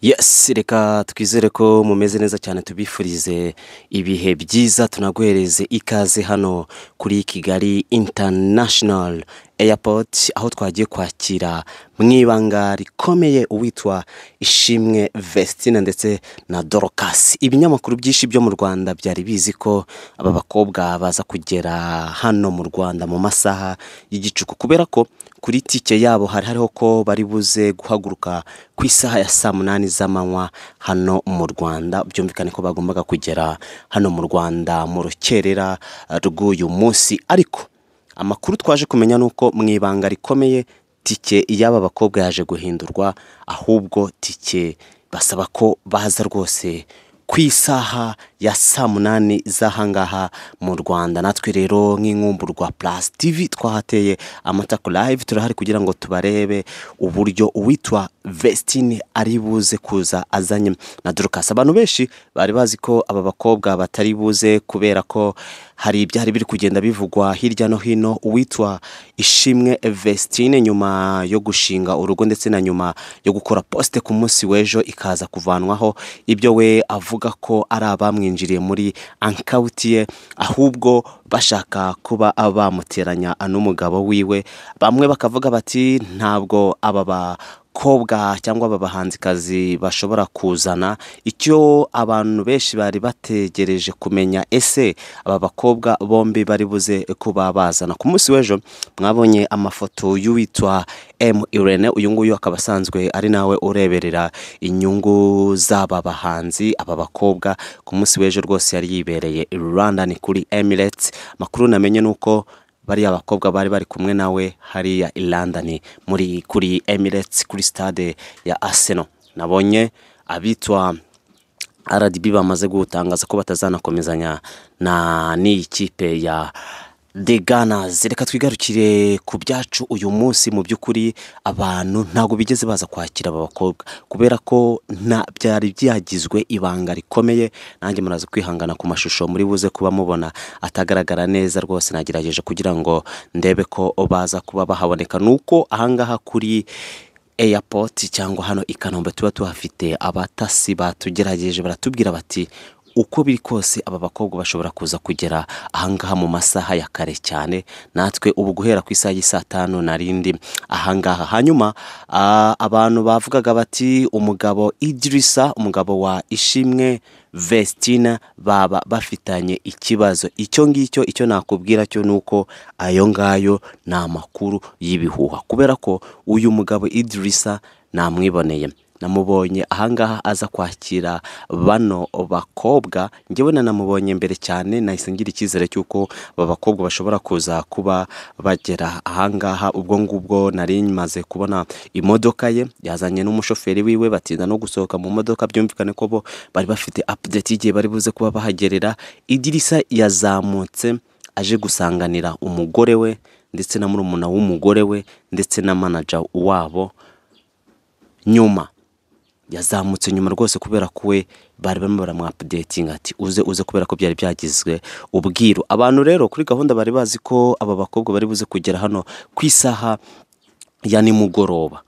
Yes, reka twizere ko mumeze neza cyane tubifurize ibihe byiza tunaguhereze ikaze hano kuri Kigali International Airport aho twagiye kwakira mwibanga rikomeye uwitwa Ishimwe Vestine ndetse na Dorcas. Ibinyamakuru byinshi byo mu Rwanda byari bizi ko aba bakobwa baza kugera hano mu Rwanda mu masaha y'igicuku kubera ko kuri tike yabo hariho ko bari buze guhaguruka ku isaha ya saa 8 z'amanywa hano mu Rwanda. Byumvikane ko bagombaga kugera hano mu Rwanda mu rukerera rw'uyu munsi, ariko amakuru twaje kumenya nuko mwibanga rikomeye tike y'aba bakobwa yaje guhindurwa, ahubwo tike basaba ko baza rwose ku isaha ya saa 8 z'ahangaha mu Rwanda. Natwe rero nk'inkumburwa Plus TV twahateye amatako live, turahari kugira ngo tubarebe uburyo uwitwa Vestine ari buze kuza azanye na Dorcas. Abantu benshi bari bazi ko aba bakobwa batari buze kubera ko hari ibyari biri kugenda bivugwa hirya no hino. Uwitwa Ishimwe Vestine nyuma yo gushinga urugo ndetse na nyuma yo gukora poste ku munsi w'ejo ikaza kuvanwaho, ibyo we avuga ko ari abamwinjiriye muri ankawutiye, ahubwo bashaka kuba abamuteranya n'umugabo wiwe. Bamwe bakavuga bati ntabwo aba bakobwa cyangwa aba bahanzikazi bashobora kuzana. Icyo abantu benshi bari bategereje kumenya, ese aba bakobwa bombi bari buze kuba bazana. Ku munsi w'ejo mwabonye amafoto y'uwitwa Irene, uyu nguyu akaba asanzwe ari nawe ureberera inyungu z'aba bahanzi. Aba bakobwa ku munsi w'ejo rwose yari yibereye i London kuri Emirates. Makuru namenye nuko bari abakobwa bari kumwe nawe hariya i London kuri Emirates kuri stade ya Arsenal. Nabonye abitwa RDB bamaze gutangaza ko batazanakomezanya na n'iyi kipe ya The Gunners. Reka twigarukire ku byacu uyu munsi. Mu by'ukuri abantu ntago bigeze baza kwakira aba bakobwa kubera ko byari byagizwe ibanga rikomeye. Nanjye muraza kwihangana ku mashusho muri buze kuba mubona atagaragara neza, rwose nagerageje kugira ngo ndebe ko baza kuba bahaboneka. Nuko ahangaha kuri airport cyangwa hano i Kanombe tuba tuhafite abatasi batugerageje, baratubwira bati uko biri kose aba bakobwa bashobora kuza kugera ahangaha mu masaha ya kare cyane. Natwe ubu guhera ku isaha y'isa 5 narindi ahangaha. Hanyuma abantu bavugaga bati umugabo Idrissa, umugabo wa Ishimwe Vestine, baba bafitanye ikibazo. Icyo ngicyo icyo nakubwira cyo nuko ayo ngayo na makuru y'ibihuha, kubera ko uyu mugabo Idrissa namwiboneye, namubonye ahangaha aza kwakira bano bakobwa. Ngewe namubonye mbere cyane, nahise ngira icyizere cyuko aba bakobwa bashobora kuza kuba bagera ahangaha. Ubwo ngubwo nari maze kubona imodoka ye yazanye n'umushoferi wiwe, batinda no gusohoka mu modoka. Byumvikane ko bo bari bafite update igihe bari buze kuba bahagerera. Idrissa yazamutse aje gusanganira umugore we ndetse na murumuna w'umugore we ndetse na manager wabo. Nyuma yazamutse nyuma rwose kubera ko we bari bamubara updating ati uze kubera ko byari byagizwe ubwiru. Abantu rero kuri gahunda bari bazi ko aba bakobwa bari buze kugera hano ku isaha ya nimugoroba.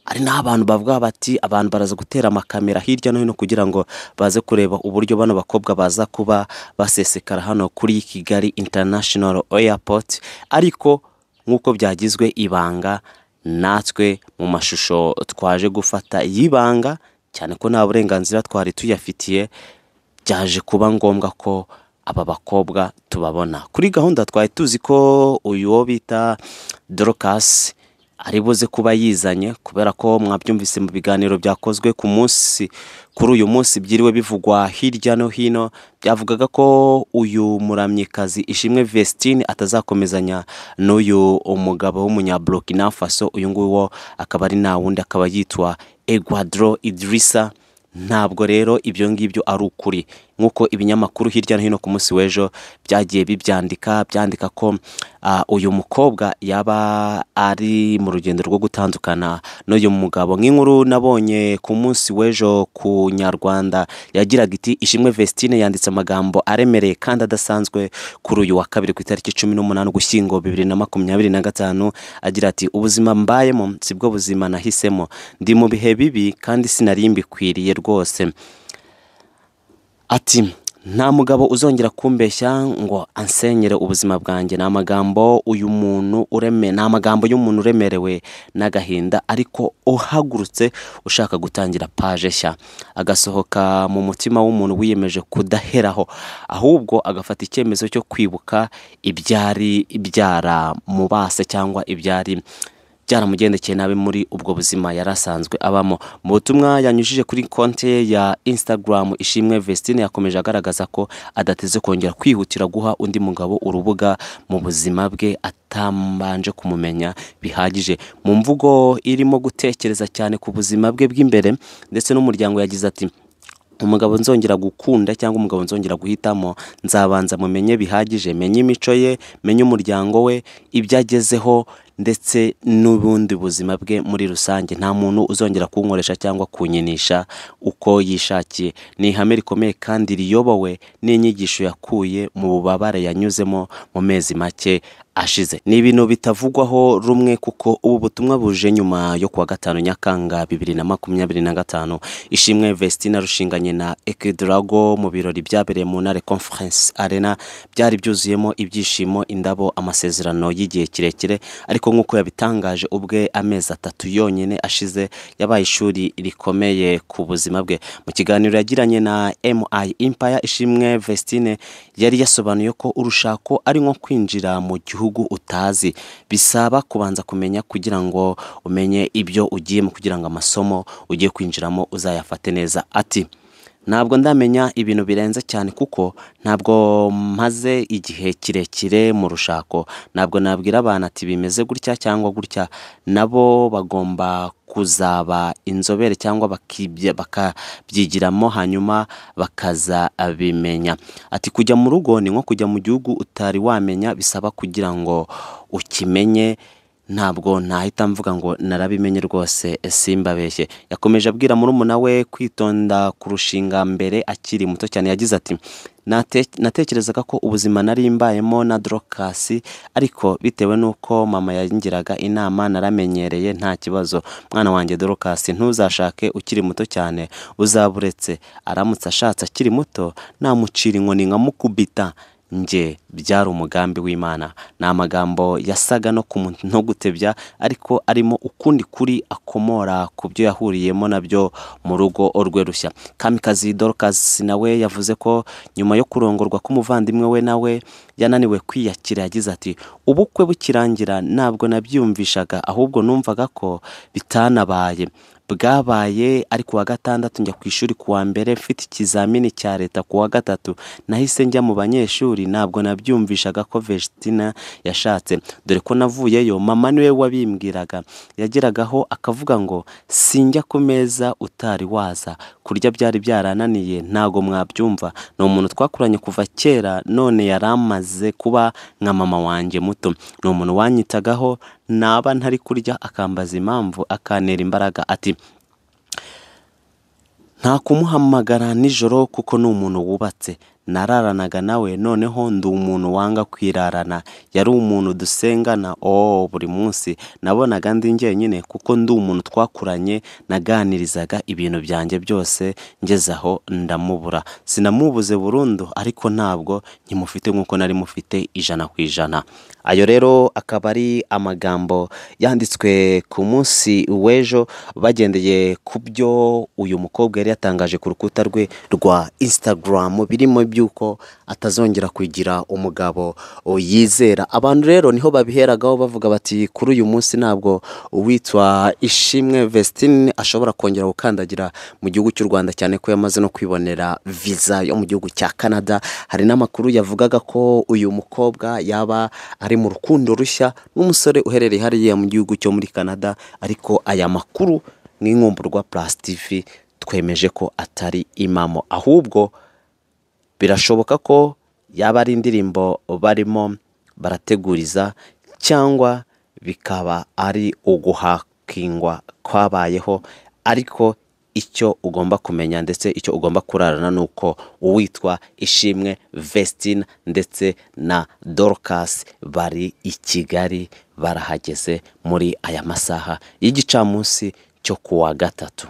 Ari n'abantu bavuga bati abantu baraza gutera amakamera hirya no hino kugira ngo baze kureba uburyo bano bakobwa baza kuba basesekara hano kuri Kigali International Airport, ariko nk'uko byagizwe ibanga, natwe mu mashusho twaje gufata yibanga cyane ko nta burenganzira twari tuyafitiye, byaje kuba ngombwa ko aba bakobwa tubabona. Kuri gahunda twari tuzi ko uyu wo bita Dorcas ari buze kuba yizanye, kubera ko mwabyumvise mu biganiro byakozwe ku munsi kuri uyu munsi byiriwe bivugwa hirya no hino. Byavugaga ko uyu muramyikazi Ishimwe Vestine atazakomezanya n'uyu umugabo w'umunya Burkina Faso. Uyu nguwo akaba ari na wundi akaba yitwa Eguadro Idrissa. Ntabwo rero ibyo ngibyo ari ukuri. nk'uko ibinyamakuru hirya no hino ku munsi w'ejo byagiye byandika ko uyu mukobwa yaba ari mu rugendo rwo gutandukana n'uyu mugabo. Nk'inkuru nabonye ku munsi w'ejo ku Nyarwanda yagiraga iti Ishimwe Vestine yanditse amagambo aremereye kandi adasanzwe kuri uyu wa kabiri ku itariki 18 Ugushyingo 2025 agira ati ubuzima mbayemo sibwo buzima nahisemo, ndi mu bihe bibi kandi sinari mbikwiriye rwose. Ati nta mugabo uzongera kumbeshya ngo ansenyere ubuzima bwanjye. Ni amagambo y'umuntu uremerewe n'agahinda ariko uhagurutse ushaka gutangira paje nshya, agasohoka mu mutima w'umuntu wiyemeje kudaheraho ahubwo agafata icyemezo cyo kwibuka ibyari byaramubase cyangwa ibyari byaramugendekeye nabi muri ubwo buzima yarasanzwe abamo. Mu butumwa yanyujije kuri konte ya Instagram, Ishimwe Vestine yakomeje agaragaza ko adateze kongera kwihutira guha undi mugabo urubuga mu buzima bwe atambanje kumumenya bihagije. Mu mvugo irimo gutekereza cyane ku buzima bwe bw'imbere ndetse n'umuryango, yagize ati umugabo nzongera gukunda cyangwa umugabo nzongera guhitamo nzabanza mumenye bihagije, menye imico ye, menye umuryango we, ibyo agezeho ndetse n'ubundi buzima bwe muri rusange. Nta muntu uzongera kunkoresha cyangwa kunyinisha uko yishakiye. Ni ihame rikomeye kandi riyobowe n'inyigisho yakuye mu bubabare yanyuzemo mu mezi make ashize. Ni ibintu bitavugwaho rumwe kuko ubu butumwa buje nyuma yo kuwa 5 Nyakanga 2025 Ishimwe Vestine rushinganye na Ekedrago mu birori byabereye mu Ntare Conference Arena, byari byuzuyemo ibyishimo, indabo, amasezerano y'igihe kirekire. Ariko nk'uko yabitangaje ubwe amezi 3 yonyine ashize yabaye ishuri rikomeye ku buzima bwe. Mu kiganiro yagiranye na MI Empire, Ishimwe Vestine yari yasobanuye ko urushako ari nko kwinjira mu gihugu utazi, bisaba kubanza kumenya kugira ngo umenye ibyo ugiyemo, kugira ngo amasomo ugiye kwinjiramo uzayafate neza. Ati ntabwo ndamenya ibintu birenze cyane kuko ntabwo maze igihe kirekire mu rushako. Ntabwo nabwira abantu ati bimeze gutya cyangwa gutya, nabo bagomba kuzaba inzobere cyangwa bakabyigiramo hanyuma bakaza abimenya. Ati kujya mu rugo ni nko kujya mu gihugu utari wamenya, bisaba kugira ngo ukimenye. Ntabwo nahita mvuga ngo narabimenye rwose, simbabeshye. Yakomeje abwira murumuna we kwitonda kurushinga mbere akiri muto cyane. Yagize ati natekerezaga ko ubuzima nari mbayemo na Dorcas, ariko bitewe nuko mama yangiraga inama naramenyereye nta kibazo. Mwana wanjye Dorcas, ntuzashake ukiri muto cyane, uzaburetse aramutse ashatse akiri muto namucira inkoni nkamukubita nge byari umugambi w'Imana. Ni amagambo yasaga no gutebya ariko arimo ukundi kuri akomora ku byo yahuriyemo nabyo mu rugo rwe rushya. Kamikazi Dorcas nawe yavuze ko nyuma yo kurongorwa k'umuvandimwe we nawe yananiwe kwiyakira. Yagize ati ubukwe bukirangira ntabwo nabyumvishaga, ahubwo numvaga ko bitanabaye. Bwabaye ari kuwa gatandatu njya ku ishuri kuwa mbere mfite ikizamini cya leta kuwa gatatu. Nahise njya mu banyeshuri, ntabwo nabyumvishaga ko Vestine yashatse, dore ko navuyeyo mama niwe wabimbwiraga. Yageragaho akavuga ngo sinjya ku meza utari waza, kurya byari byarananiye, ntago mwabyumva. Ni umuntu twakuranye kuva kera, none yaramaze kuba nka mama wanjye muto. Ni umuntu wanyitagaho naba ntari kurya akambaza impamvu akanera imbaraga. Ati nta kumuhamagara nijoro kuko ni umuntu wubatse. Nararanaga nawe, noneho ndi umuntu wanga kwirarana. Yari umuntu dusengana buri munsi. Nabonaga ndi njyenyine kuko ndi umuntu twakuranye, naganirizaga ibintu byanjye byose, ngezaho ndamubura. Sinamubuze burundu ariko ntabwo nkimufite nkuko nari mufite 100%. Ayo rero akaba ari amagambo yanditswe ku munsi w'ejo bagendeye ku byo uyu mukobwa yari yatangaje ku rukuta rwe rwa Instagram, birimo byuko atazongera kugira umugabo yizera. Abantu rero niho babiheragaho bavuga bati kuri uyu munsi ntabwo uwitwa Ishimwe Vestine ashobora kongera gukandagira mu gihugu cy'u Rwanda, cyane ko yamaze no kwibonera visa yo mu gihugu cya Canada. Hari n'amakuru yavugaga ko uyu mukobwa yaba ari mu rukundo rushya n'umusore uherereye hariya mu gihugu cyo muri Canada, ariko aya makuru n'inkumburwa Plus TV twemeje ko atari imamo, ahubwo birashoboka ko yaba ari indirimbo barimo barateguriza cyangwa bikaba ari uguhakingwa kwabayeho, ariko icyo ugomba kumenya ndetse icyo ugomba kurarana ni uko uwitwa Ishimwe Vestine ndetse na Dorcas bari i Kigali, barahageze muri aya masaha y'igicamunsi cyo kuwa gatatu.